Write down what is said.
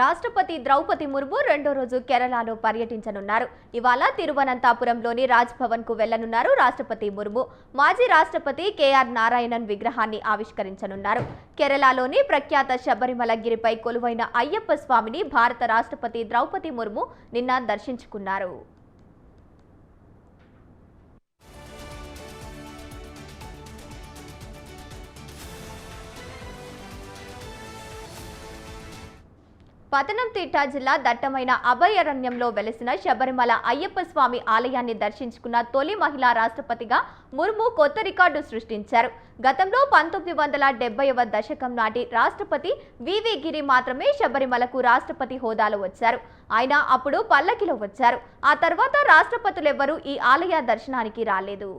రాష్ట్రపతి ద్రౌపది ముర్ము రెండో రోజు కేరళలో పర్యటించనున్నారు. ఇవాళ తిరువనంతపురంలోని రాజ్ భవన్ కు వెళ్లనున్నారు. రాష్ట్రపతి ముర్ము మాజీ రాష్ట్రపతి కేఆర్ నారాయణన్ విగ్రహాన్ని ఆవిష్కరించనున్నారు. కేరళలోని ప్రఖ్యాత శబరిమల గిరిపై కొలువైన అయ్యప్ప స్వామిని భారత రాష్ట్రపతి ద్రౌపది ముర్ము నిన్న దర్శించుకున్నారు. పతనంతిట్ట జిల్లా దట్టమైన అభయారణ్యంలో వెలసిన శబరిమల అయ్యప్ప స్వామి ఆలయాన్ని దర్శించుకున్న తొలి మహిళా రాష్ట్రపతిగా ముర్ము కొత్త రికార్డు సృష్టించారు. గతంలో 1970వ దశకం నాటి రాష్ట్రపతి వివి గిరి మాత్రమే శబరిమలకు రాష్ట్రపతి హోదాలో వచ్చారు. ఆయన అప్పుడు పల్లకిలో వచ్చారు. ఆ తర్వాత రాష్ట్రపతులెవ్వరూ ఈ ఆలయ దర్శనానికి రాలేదు.